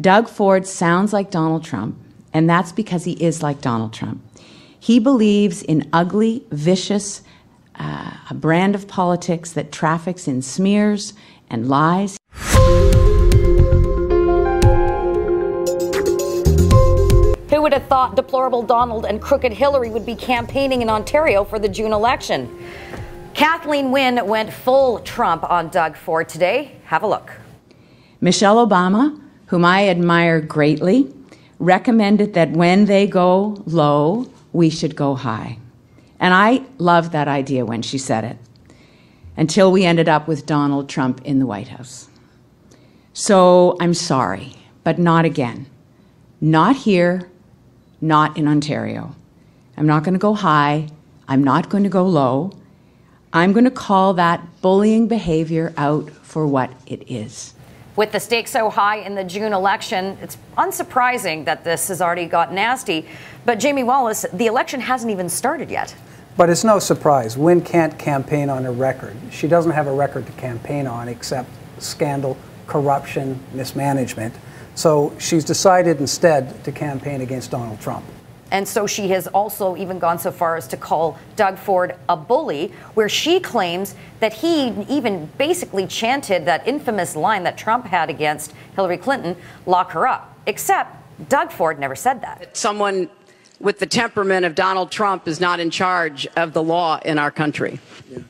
Doug Ford sounds like Donald Trump, and that's because he is like Donald Trump. He believes in ugly, vicious, a brand of politics that traffics in smears and lies. Who would have thought deplorable Donald and crooked Hillary would be campaigning in Ontario for the June election? Kathleen Wynne went full Trump on Doug Ford today. Have a look. Michelle Obama, whom I admire greatly, recommended that when they go low, we should go high. And I loved that idea when she said it, until we ended up with Donald Trump in the White House. So I'm sorry, but not again. Not here, not in Ontario. I'm not going to go high. I'm not going to go low. I'm going to call that bullying behavior out for what it is. With the stakes so high in the June election, it's unsurprising that this has already got nasty. But Jamie Wallace, the election hasn't even started yet. But it's no surprise. Wynne can't campaign on a record. She doesn't have a record to campaign on except scandal, corruption, mismanagement. So she's decided instead to campaign against Donald Trump. And so she has also even gone so far as to call Doug Ford a bully, where she claims that he even basically chanted that infamous line that Trump had against Hillary Clinton, lock her up. Except Doug Ford never said that. Someone with the temperament of Donald Trump is not in charge of the law in our country.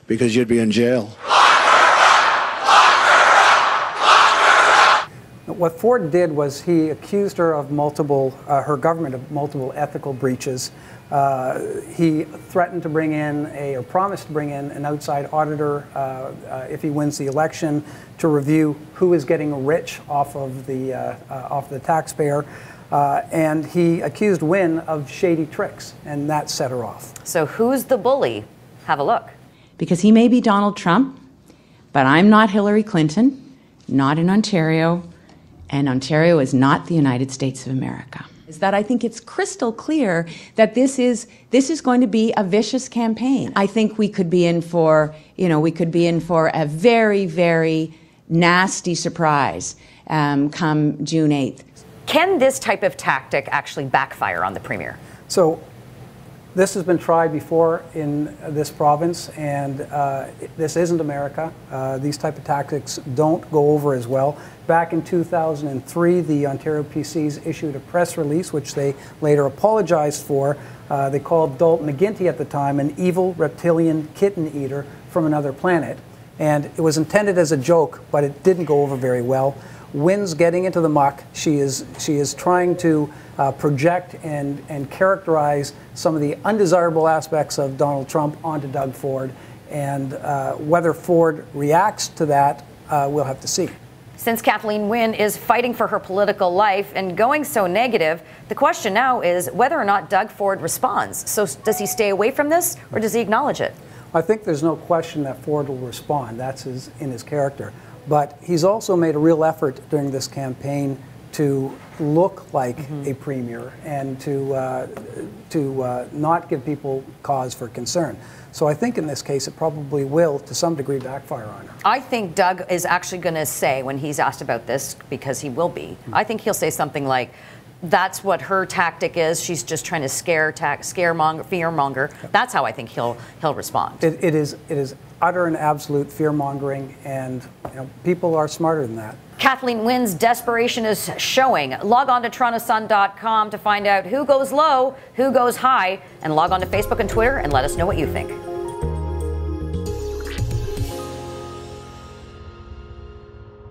Because you'd be in jail. What Ford did was he accused her of her government of multiple ethical breaches. He threatened to bring in or promised to bring in an outside auditor if he wins the election to review who is getting rich off of the taxpayer. And he accused Wynne of shady tricks, and that set her off. So who's the bully? Have a look. Because he may be Donald Trump, but I'm not Hillary Clinton, not in Ontario, and Ontario is not the United States of America. Is that I think it's crystal clear that this is going to be a vicious campaign. I think we could be in for, a very, very nasty surprise come June 8th. Can this type of tactic actually backfire on the Premier? So this has been tried before in this province, and this isn't America. These type of tactics don't go over as well. Back in 2003, the Ontario PCs issued a press release, which they later apologized for. They called Dalton McGuinty at the time an evil reptilian kitten eater from another planet. And it was intended as a joke, but it didn't go over very well. Wynne's getting into the muck. She is trying to project and characterize some of the undesirable aspects of Donald Trump onto Doug Ford. And whether Ford reacts to that, we'll have to see. Since Kathleen Wynne is fighting for her political life and going so negative, the question now is whether or not Doug Ford responds. So does he stay away from this, or does he acknowledge it? I think there's no question that Ford will respond. That's in his character. But he's also made a real effort during this campaign to look like a premier and to not give people cause for concern. So I think in this case it probably will, to some degree, backfire on her. I think Doug is actually going to say, when he's asked about this, because he will be, I think he'll say something like, that's what her tactic is. She's just trying to fear-monger. That's how I think he'll respond. It is utter and absolute fear-mongering, and people are smarter than that. Kathleen Wynne's desperation is showing. Log on to TorontoSun.com to find out who goes low, who goes high, and log on to Facebook and Twitter and let us know what you think.